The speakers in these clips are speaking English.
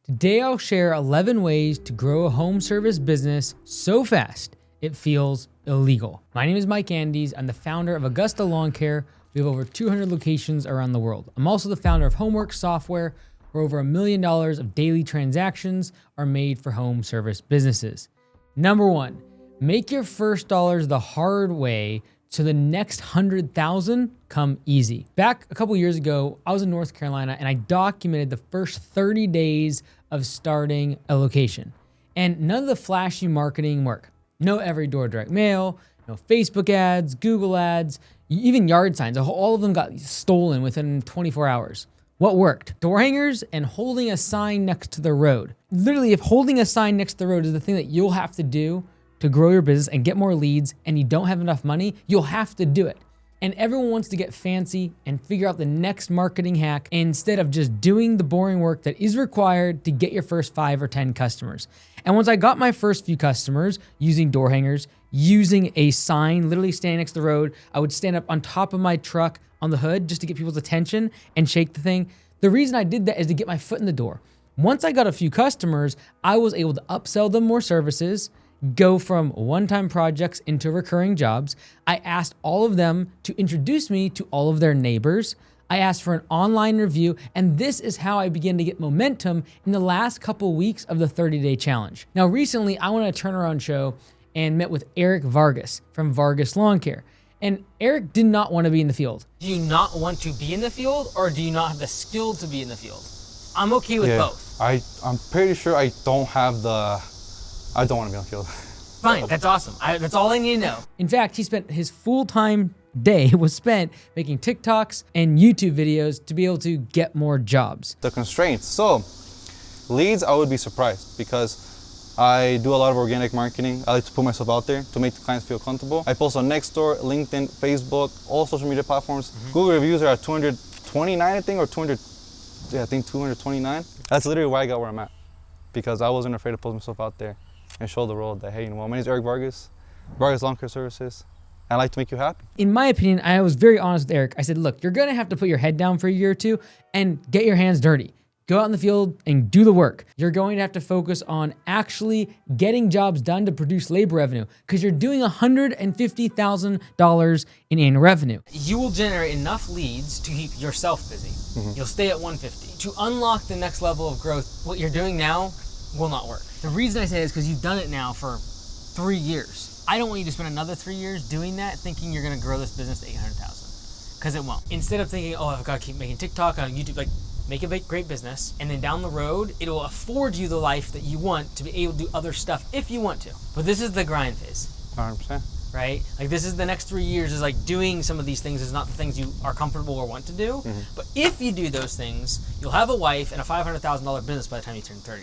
Today I'll share 11 ways to grow a home service business so fast it feels illegal. My name is Mike Andes. I'm the founder of Augusta Lawn Care. We have over 200 locations around the world. I'm also the founder of Homework Software, where over $1 million of daily transactions are made for home service businesses. Number one, make your first dollars the hard way so the next 100,000 come easy. Back a couple years ago, I was in North Carolina and I documented the first 30 days of starting a location. And none of the flashy marketing work. No every door direct mail, no Facebook ads, Google ads, even yard signs. All of them got stolen within 24 hours. What worked? Door hangers and holding a sign next to the road. Literally, if holding a sign next to the road is the thing that you'll have to do to grow your business and get more leads and you don't have enough money, you'll have to do it. And everyone wants to get fancy and figure out the next marketing hack instead of just doing the boring work that is required to get your first 5 or 10 customers. And once I got my first few customers using door hangers, using a sign, literally standing next to the road, I would stand up on top of my truck on the hood just to get people's attention and shake the thing. The reason I did that is to get my foot in the door. Once I got a few customers, I was able to upsell them more services, go from one-time projects into recurring jobs. I asked all of them to introduce me to all of their neighbors. I asked for an online review, and this is how I began to get momentum in the last couple weeks of the 30-day challenge. Now, recently, I went on a turnaround show and met with Eric Vargas from Vargas Lawn Care. And Eric did not want to be in the field. Do you not want to be in the field, or do you not have the skill to be in the field? I'm okay with both. I'm pretty sure I don't want to be on the field. Fine, that's awesome. That's all I need to know. In fact, he spent his full-time day was spent making TikToks and YouTube videos to be able to get more jobs. The constraints. So, leads, I would be surprised because I do a lot of organic marketing. I like to put myself out there to make the clients feel comfortable. I post on Nextdoor, LinkedIn, Facebook, all social media platforms. Google reviews are at 229, I think, or 229. That's literally why I got where I'm at, because I wasn't afraid to post myself out there and show the world that, hey, you know what, my name is Eric Vargas, Vargas Lawn Care Services. I like to make you happy. In my opinion, I was very honest with Eric. I said, look, you're gonna have to put your head down for a year or two and get your hands dirty. Go out in the field and do the work. You're going to have to focus on actually getting jobs done to produce labor revenue, because you're doing $150,000 in annual revenue. You will generate enough leads to keep yourself busy. You'll stay at 150. To unlock the next level of growth, what you're doing now will not work. The reason I say this is because you've done it now for 3 years. I don't want you to spend another 3 years doing that thinking you're gonna grow this business to 800,000, because it won't. Instead of thinking, oh, I've got to keep making TikTok on YouTube, like, make a great business, and then down the road, it'll afford you the life that you want to be able to do other stuff if you want to. But this is the grind phase. 100%. Right? Like, this is the next 3 years is like doing some of these things is not the things you are comfortable or want to do. But if you do those things, you'll have a wife and a $500,000 business by the time you turn 30.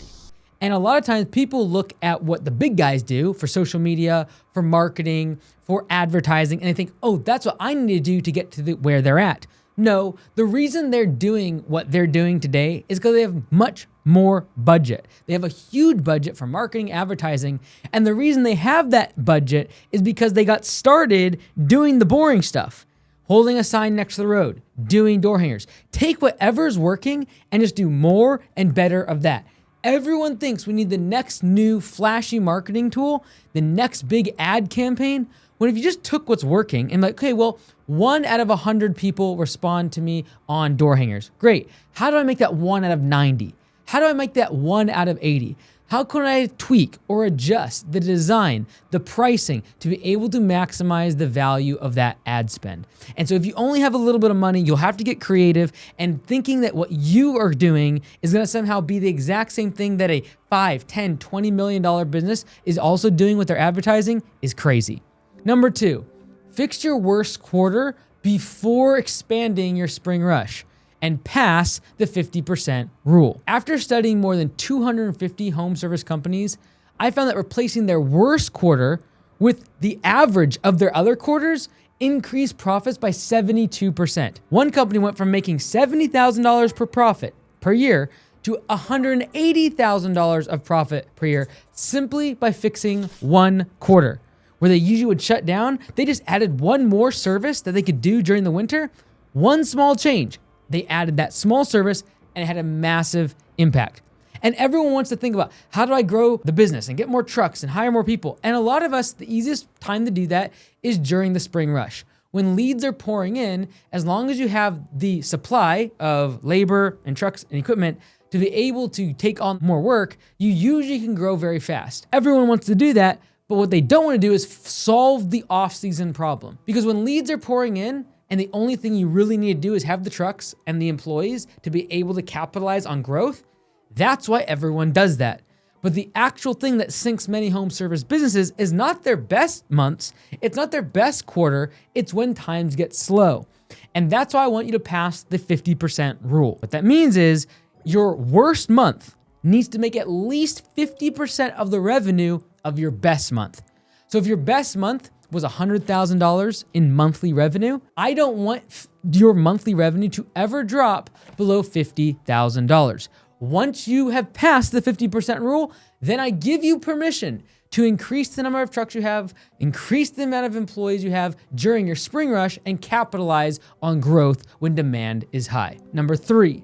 And a lot of times people look at what the big guys do for social media, for marketing, for advertising, and they think, oh, that's what I need to do to get to where they're at. No, the reason they're doing what they're doing today is because they have much more budget. They have a huge budget for marketing, advertising, and the reason they have that budget is because they got started doing the boring stuff. Holding a sign next to the road, doing door hangers. Take whatever's working and just do more and better of that. Everyone thinks we need the next new flashy marketing tool, the next big ad campaign, when if you just took what's working and like, okay, well, 1 out of 100 people respond to me on door hangers. Great. How do I make that 1 out of 90? How do I make that 1 out of 80? How can I tweak or adjust the design, the pricing to be able to maximize the value of that ad spend? And so if you only have a little bit of money, you'll have to get creative, and thinking that what you are doing is gonna somehow be the exact same thing that a $5, $10, $20 million business is also doing with their advertising is crazy. Number 2, fix your worst quarter before expanding your spring rush and pass the 50% rule. After studying more than 250 home service companies, I found that replacing their worst quarter with the average of their other quarters increased profits by 72%. One company went from making $70,000 per profit per year to $180,000 of profit per year simply by fixing one quarter. Where they usually would shut down, they just added one more service that they could do during the winter. One small change. They added that small service and it had a massive impact. And everyone wants to think about, how do I grow the business and get more trucks and hire more people? And a lot of us, the easiest time to do that is during the spring rush. When leads are pouring in, as long as you have the supply of labor and trucks and equipment to be able to take on more work, you usually can grow very fast. Everyone wants to do that, but what they don't want to do is solve the off-season problem. Because when leads are pouring in, and the only thing you really need to do is have the trucks and the employees to be able to capitalize on growth, that's why everyone does that. But the actual thing that sinks many home service businesses is not their best months, it's not their best quarter, it's when times get slow. And that's why I want you to pass the 50% rule. What that means is your worst month needs to make at least 50% of the revenue of your best month. So if your best month was $100,000 in monthly revenue, I don't want your monthly revenue to ever drop below $50,000. Once you have passed the 50% rule, then I give you permission to increase the number of trucks you have, increase the amount of employees you have during your spring rush, and capitalize on growth when demand is high. Number 3,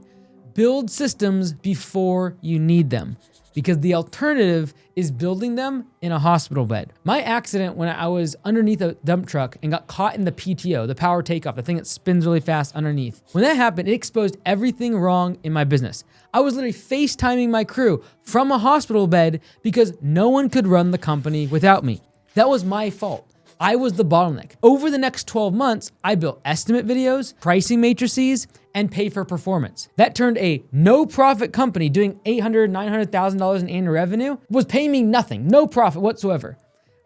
build systems before you need them, because the alternative is building them in a hospital bed. My accident when I was underneath a dump truck and got caught in the PTO, the power takeoff, the thing that spins really fast underneath. When that happened, it exposed everything wrong in my business. I was literally FaceTiming my crew from a hospital bed because no one could run the company without me. That was my fault. I was the bottleneck. Over the next 12 months, I built estimate videos, pricing matrices, and pay for performance. That turned a no-profit company doing $800,000, $900,000 in annual revenue was paying me nothing, no profit whatsoever.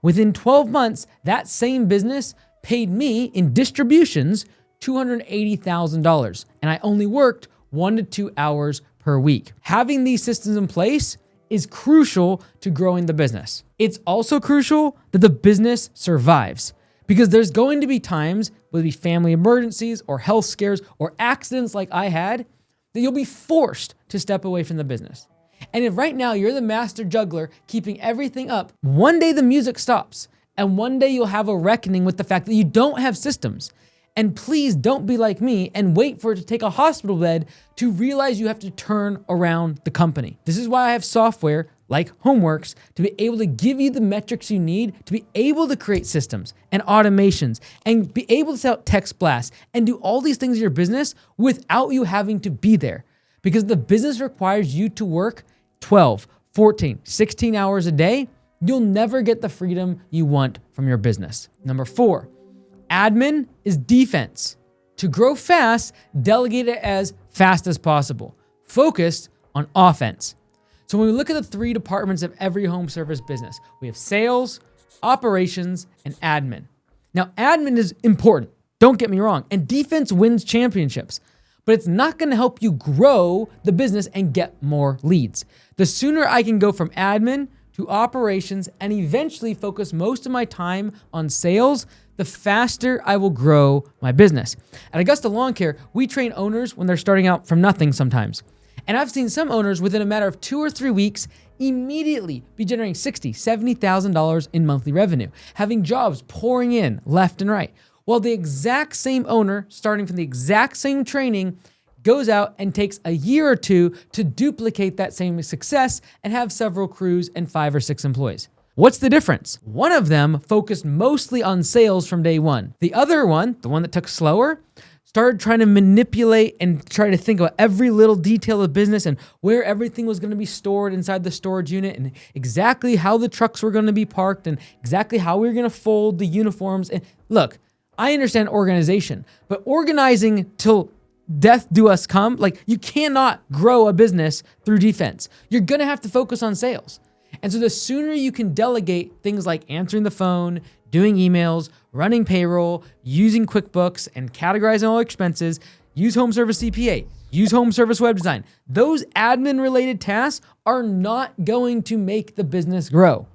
Within 12 months, that same business paid me in distributions $280,000, and I only worked 1 to 2 hours per week. Having these systems in place is crucial to growing the business. It's also crucial that the business survives, because there's going to be times, whether it be family emergencies or health scares or accidents like I had, that you'll be forced to step away from the business. And if right now you're the master juggler keeping everything up, one day the music stops, and one day you'll have a reckoning with the fact that you don't have systems. And please don't be like me and wait for it to take a hospital bed to realize you have to turn around the company. This is why I have software like Homeworks to be able to give you the metrics you need to be able to create systems and automations and be able to set out text blasts and do all these things in your business without you having to be there. Because the business requires you to work 12, 14, 16 hours a day, you'll never get the freedom you want from your business. Number 4, admin is defense. To grow fast, delegate it as fast as possible. Focus on offense. So when we look at the 3 departments of every home service business, we have sales, operations, and admin. Now, admin is important, don't get me wrong, and defense wins championships, but it's not gonna help you grow the business and get more leads. The sooner I can go from admin to operations and eventually focus most of my time on sales, the faster I will grow my business. At Augusta Lawn Care, we train owners when they're starting out from nothing sometimes. And I've seen some owners within a matter of 2 or 3 weeks immediately be generating $60,000, $70,000 in monthly revenue, having jobs pouring in left and right. While the exact same owner, starting from the exact same training, goes out and takes a year or 2 to duplicate that same success and have several crews and 5 or 6 employees. What's the difference? One of them focused mostly on sales from day one. The other one, the one that took slower, started trying to manipulate and try to think about every little detail of business and where everything was going to be stored inside the storage unit and exactly how the trucks were going to be parked and exactly how we were going to fold the uniforms. And look, I understand organization, but organizing till death do us come, like you cannot grow a business through defense. You're going to have to focus on sales. And so the sooner you can delegate things like answering the phone, doing emails, running payroll, using QuickBooks, and categorizing all expenses, use home service CPA, use home service web design. Those admin-related tasks are not going to make the business grow.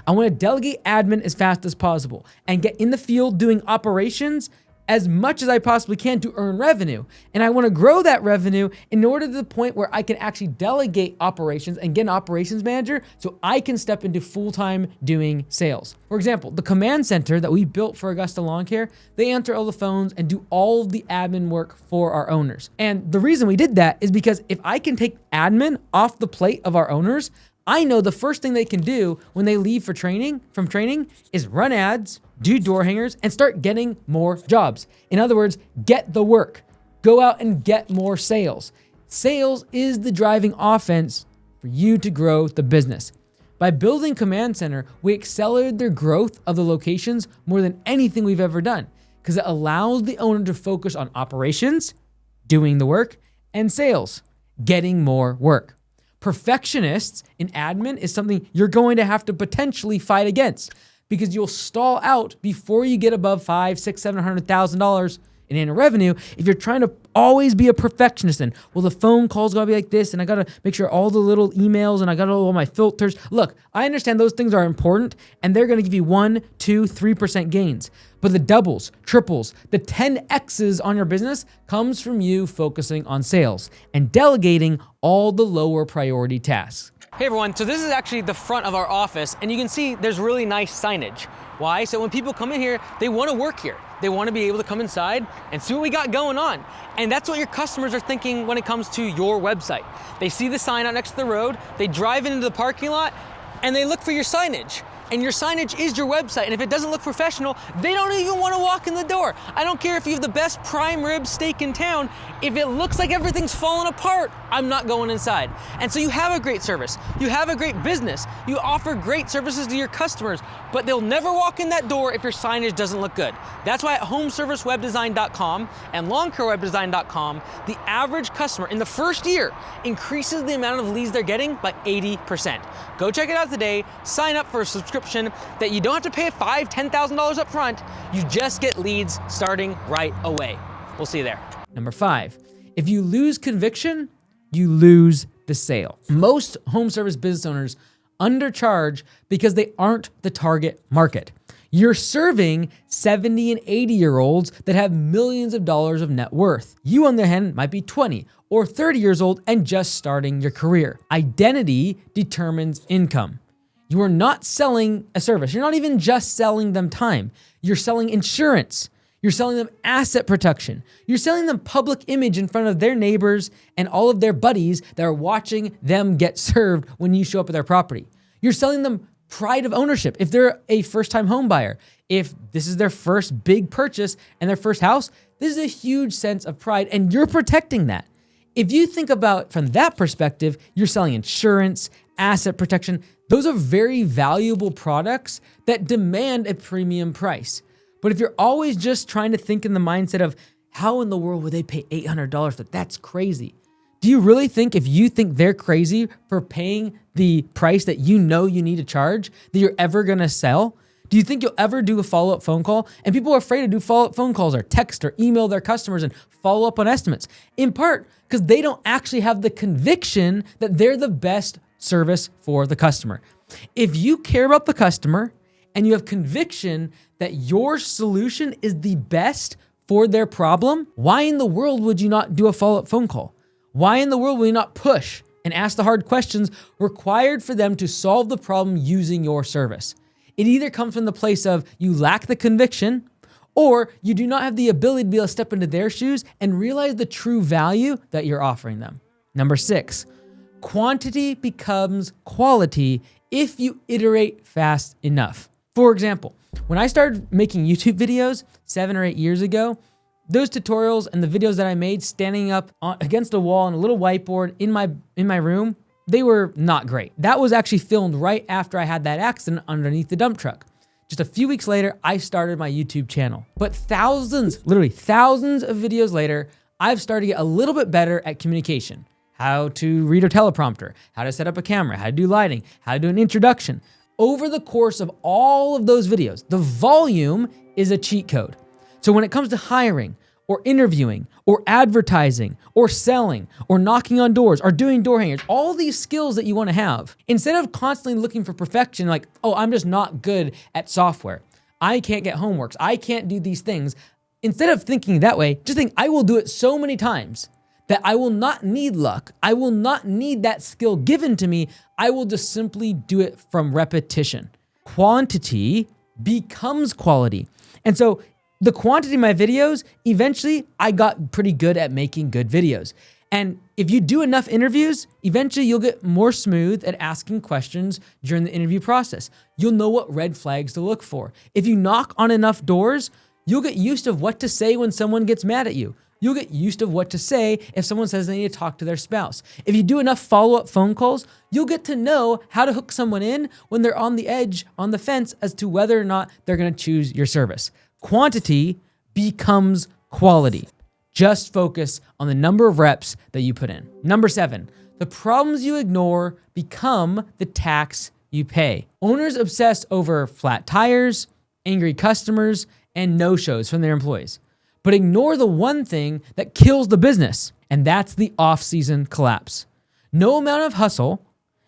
I want to delegate admin as fast as possible and get in the field doing operations as much as I possibly can to earn revenue. And I want to grow that revenue in order to the point where I can actually delegate operations and get an operations manager so I can step into full-time doing sales. For example, the command center that we built for Augusta Lawn Care, they answer all the phones and do all of the admin work for our owners. And the reason we did that is because if I can take admin off the plate of our owners, I know the first thing they can do when they leave from training is run ads, do door hangers, and start getting more jobs. In other words, get the work. Go out and get more sales. Sales is the driving offense for you to grow the business. By building Command Center, we accelerated the growth of the locations more than anything we've ever done because it allows the owner to focus on operations, doing the work, and sales, getting more work. Perfectionists in admin is something you're going to have to potentially fight against because you'll stall out before you get above $500,000, $600,000, $700,000 in annual revenue if you're trying to always be a perfectionist. And well, the phone calls gotta be like this, and I gotta make sure all the little emails and I got all my filters. Look, I understand those things are important and they're gonna give you 1%, 2%, 3% gains. But the doubles, triples, the 10X's on your business comes from you focusing on sales and delegating all the lower priority tasks. Hey everyone, so this is actually the front of our office, and you can see there's really nice signage. Why? So when people come in here, they wanna work here. They wanna be able to come inside and see what we got going on. And that's what your customers are thinking when it comes to your website. They see the sign out next to the road, they drive into the parking lot, and they look for your signage. And your signage is your website. And if it doesn't look professional, they don't even want to walk in the door. I don't care if you have the best prime rib steak in town. If it looks like everything's falling apart, I'm not going inside. And so you have a great service. You have a great business. You offer great services to your customers, but they'll never walk in that door if your signage doesn't look good. That's why at homeservicewebdesign.com and lawncarewebdesign.com, the average customer in the first year increases the amount of leads they're getting by 80%. Go check it out today. Sign up for a subscription that you don't have to pay $5,000, $10,000 up front. You just get leads starting right away. We'll see you there. Number 5, if you lose conviction, you lose the sale. Most home service business owners undercharge because they aren't the target market. You're serving 70 and 80-year-olds that have millions of dollars of net worth. You, on the other hand, might be 20 or 30 years old and just starting your career. Identity determines income. You are not selling a service. You're not even just selling them time. You're selling insurance. You're selling them asset protection. You're selling them public image in front of their neighbors and all of their buddies that are watching them get served when you show up at their property. You're selling them pride of ownership. If they're a first-time home buyer, if this is their first big purchase and their first house, this is a huge sense of pride, and you're protecting that. If you think about from that perspective, you're selling insurance, asset protection. Those are very valuable products that demand a premium price. But if you're always just trying to think in the mindset of how in the world would they pay $800, that's crazy. Do you really think if you think they're crazy for paying the price that you know you need to charge, that you're ever gonna sell? Do you think you'll ever do a follow-up phone call? And people are afraid to do follow-up phone calls or text or email their customers and follow up on estimates, in part because they don't actually have the conviction that they're the best service for the customer. If you care about the customer and you have conviction that your solution is the best for their problem, why in the world would you not do a follow-up phone call? Why in the world will you not push and ask the hard questions required for them to solve the problem using your service? It either comes from the place of you lack the conviction, or you do not have the ability to be able to step into their shoes and realize the true value that you're offering them. Number 6, quantity becomes quality if you iterate fast enough. For example, when I started making YouTube videos 7 or 8 years ago, those tutorials and the videos that I made standing up against a wall on a little whiteboard in my room, they were not great. That was actually filmed right after I had that accident underneath the dump truck. Just a few weeks later, I started my YouTube channel. But literally thousands of videos later, I've started to get a little bit better at communication. How to read a teleprompter, how to set up a camera, how to do lighting, how to do an introduction. Over the course of all of those videos, the volume is a cheat code. So when it comes to hiring or interviewing or advertising or selling or knocking on doors or doing door hangers, all these skills that you want to have, instead of constantly looking for perfection, like, oh, I'm just not good at software. I can't get homeworks. I can't do these things. instead of thinking that way, just think, I will do it so many times that I will not need luck. I will not need that skill given to me. I will just simply do it from repetition. Quantity becomes quality. And so the quantity of my videos, eventually I got pretty good at making good videos. And if you do enough interviews, eventually you'll get more smooth at asking questions during the interview process. You'll know what red flags to look for. If you knock on enough doors, you'll get used to what to say when someone gets mad at you. You'll get used to what to say if someone says they need to talk to their spouse. If you do enough follow-up phone calls, you'll get to know how to hook someone in when they're on the edge, on the fence, as to whether or not they're gonna choose your service. Quantity becomes quality. Just focus on the number of reps that you put in. Number 7, the problems you ignore become the tax you pay. Owners obsess over flat tires, angry customers, and no-shows from their employees, but ignore the one thing that kills the business, and that's the off-season collapse. No amount of hustle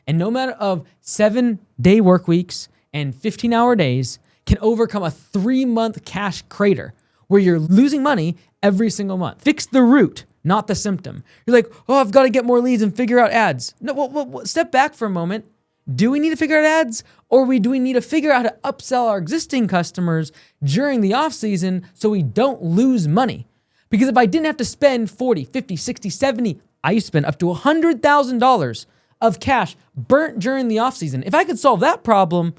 and no amount of 7-day work weeks and 15-hour days can overcome a 3-month cash crater where you're losing money every single month. Fix the root, not the symptom. You're like, oh, I've got to get more leads and figure out ads. No, step back for a moment. Do we need to figure out ads, or do we need to figure out how to upsell our existing customers during the off season so we don't lose money? Because if I didn't have to spend 40, 50, 60, 70, I used to spend up to $100,000 of cash burnt during the off season. If I could solve that problem,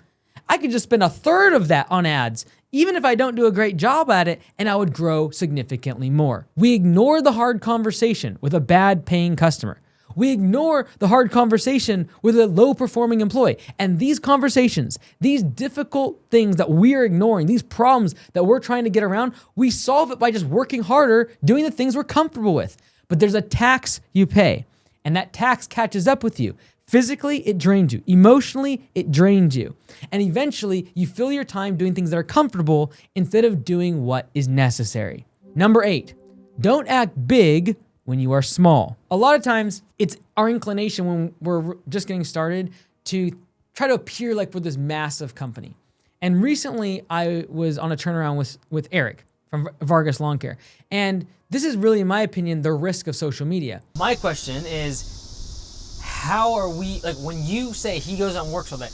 I could just spend a third of that on ads, even if I don't do a great job at it, and I would grow significantly more. We ignore the hard conversation with a bad paying customer. We ignore the hard conversation with a low performing employee. And these conversations, these difficult things that we're ignoring, these problems that we're trying to get around, we solve it by just working harder, doing the things we're comfortable with. But there's a tax you pay, and that tax catches up with you. Physically, it drains you. Emotionally, it drains you. And eventually, you fill your time doing things that are comfortable instead of doing what is necessary. Number 8, don't act big when you are small. A lot of times, it's our inclination when we're just getting started to try to appear like we're this massive company. And recently, I was on a turnaround with Eric from Vargas Lawn Care. And this is really, in my opinion, the risk of social media. My question is, how are we, like, when you say he goes out and works all day,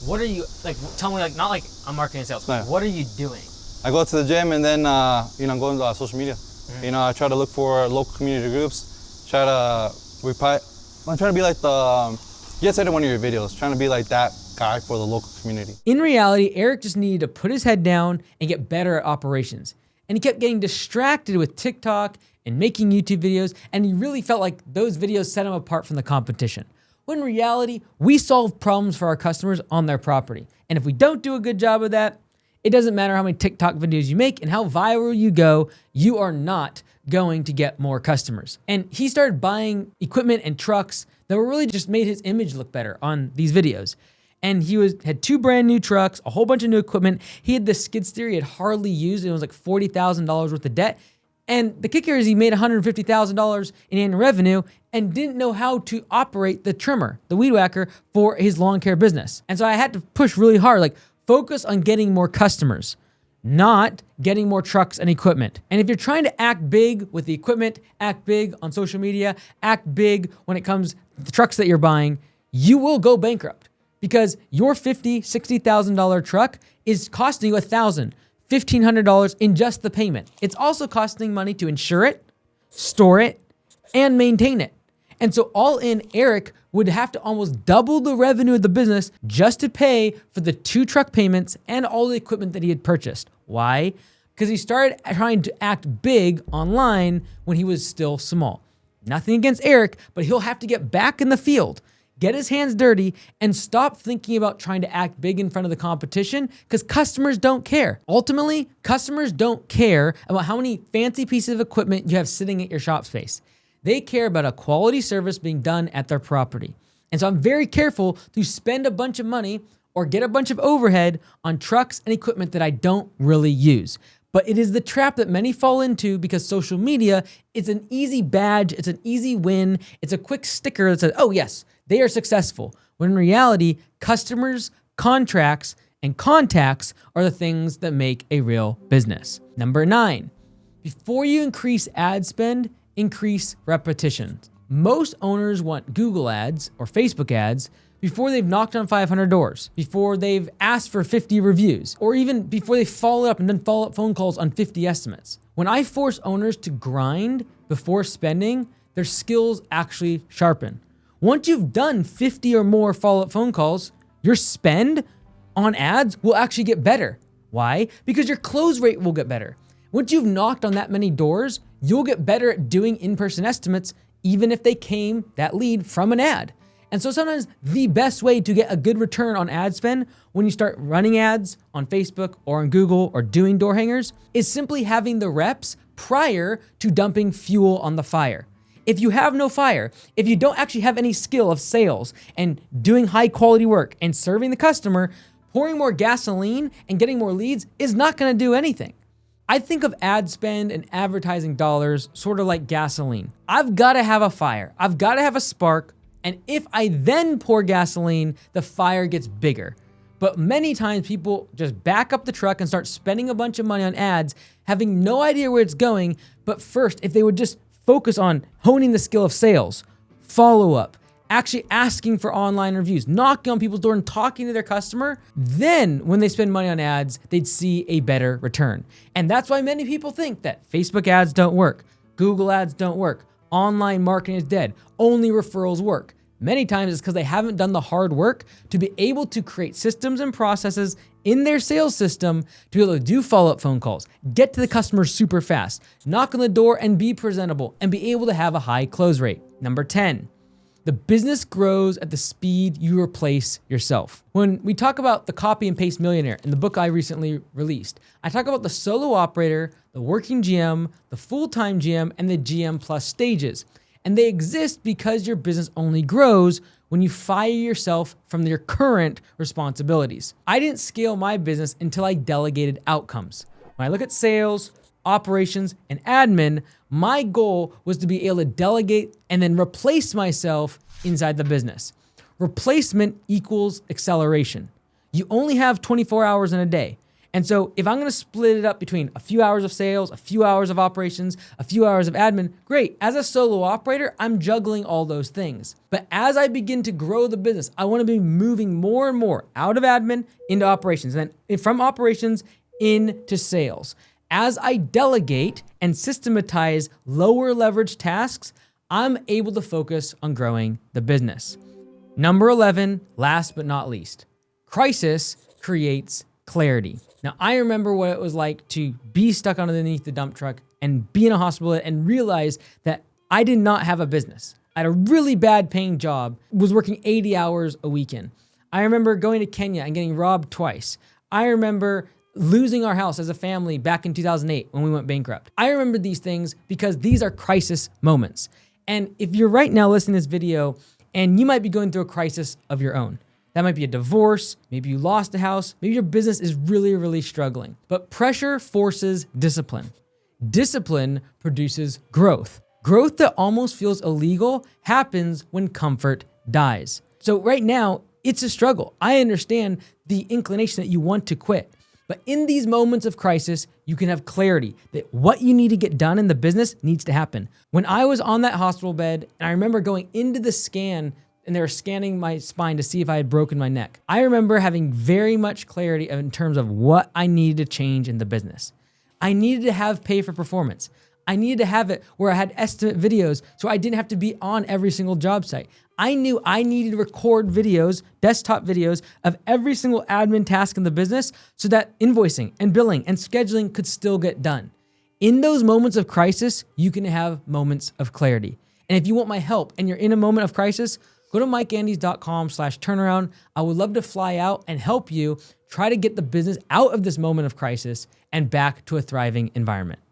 what are you, like, tell me, like, not like I'm marketing and sales, but what are you doing? I go to the gym and then, I'm going to social media. Mm-hmm. I try to look for local community groups, try to reply. I'm trying to be like you said in one of your videos, trying to be like that guy for the local community. In reality, Eric just needed to put his head down and get better at operations. And he kept getting distracted with TikTok and making YouTube videos, and he really felt like those videos set him apart from the competition. When in reality, we solve problems for our customers on their property. And if we don't do a good job of that, it doesn't matter how many TikTok videos you make and how viral you go, you are not going to get more customers. And he started buying equipment and trucks that were really just made his image look better on these videos. And he had 2 brand new trucks, a whole bunch of new equipment. He had this skid steer he had hardly used. It was like $40,000 worth of debt. And the kicker is he made $150,000 in annual revenue and didn't know how to operate the trimmer, the weed whacker, for his lawn care business. And so I had to push really hard, like, focus on getting more customers, not getting more trucks and equipment. And if you're trying to act big with the equipment, act big on social media, act big when it comes to the trucks that you're buying, you will go bankrupt because your $50,000, $60,000 truck is costing you $1,000, $1,500 in just the payment. It's also costing money to insure it, store it, and maintain it. And so all in, Eric would have to almost double the revenue of the business just to pay for the 2 truck payments and all the equipment that he had purchased. Why? Because he started trying to act big online when he was still small. Nothing against Eric, but he'll have to get back in the field, get his hands dirty, and stop thinking about trying to act big in front of the competition because customers don't care. Ultimately, customers don't care about how many fancy pieces of equipment you have sitting at your shop space. They care about a quality service being done at their property. And so I'm very careful to spend a bunch of money or get a bunch of overhead on trucks and equipment that I don't really use. But it is the trap that many fall into because social media is an easy badge, it's an easy win, it's a quick sticker that says, oh yes, they are successful. When in reality, customers, contracts, and contacts are the things that make a real business. Number 9, Before you increase ad spend, increase repetition. Most owners want Google ads or Facebook ads before they've knocked on 500 doors, before they've asked for 50 reviews, or even before they've followed up and done follow-up phone calls on 50 estimates. When I force owners to grind before spending, their skills actually sharpen. Once you've done 50 or more follow-up phone calls, your spend on ads will actually get better. Why? Because your close rate will get better. Once you've knocked on that many doors, you'll get better at doing in-person estimates, even if they came, that lead, from an ad. And so sometimes the best way to get a good return on ad spend when you start running ads on Facebook or on Google or doing door hangers is simply having the reps prior to dumping fuel on the fire. If you have no fire, if you don't actually have any skill of sales and doing high quality work and serving the customer, pouring more gasoline and getting more leads is not going to do anything. I think of ad spend and advertising dollars sort of like gasoline. I've got to have a fire. I've got to have a spark. And if I then pour gasoline, the fire gets bigger. But many times people just back up the truck and start spending a bunch of money on ads, having no idea where it's going. But first, if they would just focus on honing the skill of sales, follow up, actually asking for online reviews, knocking on people's door and talking to their customer, then when they spend money on ads, they'd see a better return. And that's why many people think that Facebook ads don't work, Google ads don't work, online marketing is dead, only referrals work. Many times it's because they haven't done the hard work to be able to create systems and processes in their sales system to be able to do follow-up phone calls, get to the customer super fast, knock on the door and be presentable, and be able to have a high close rate. Number 10, the business grows at the speed you replace yourself. When we talk about the copy and paste millionaire in the book I recently released, I talk about the solo operator, the working GM, the full-time GM, and the GM plus stages. And they exist because your business only grows when you fire yourself from your current responsibilities. I didn't scale my business until I delegated outcomes. When I look at sales, operations, and admin, my goal was to be able to delegate and then replace myself inside the business. Replacement equals acceleration. You only have 24 hours in a day. And so if I'm going to split it up between a few hours of sales, a few hours of operations, a few hours of admin, great. As a solo operator, I'm juggling all those things. But as I begin to grow the business, I want to be moving more and more out of admin into operations, and then from operations into sales. As I delegate and systematize lower leverage tasks, I'm able to focus on growing the business. Number 11, last but not least, crisis creates clarity. Now, I remember what it was like to be stuck underneath the dump truck and be in a hospital and realize that I did not have a business. I had a really bad paying job, was working 80 hours a weekend. I remember going to Kenya and getting robbed twice. I remember losing our house as a family back in 2008 when we went bankrupt. I remember these things because these are crisis moments. And if you're right now listening to this video and you might be going through a crisis of your own, that might be a divorce, maybe you lost a house, maybe your business is really, really struggling. But pressure forces discipline. Discipline produces growth. Growth that almost feels illegal happens when comfort dies. So right now, it's a struggle. I understand the inclination that you want to quit. But in these moments of crisis, you can have clarity that what you need to get done in the business needs to happen. When I was on that hospital bed, and I remember going into the scan and they were scanning my spine to see if I had broken my neck, I remember having very much clarity in terms of what I needed to change in the business. I needed to have pay for performance. I needed to have it where I had estimate videos so I didn't have to be on every single job site. I knew I needed to record videos, desktop videos of every single admin task in the business so that invoicing and billing and scheduling could still get done. In those moments of crisis, you can have moments of clarity. And if you want my help and you're in a moment of crisis, go to mikeandys.com/turnaround. I would love to fly out and help you try to get the business out of this moment of crisis and back to a thriving environment.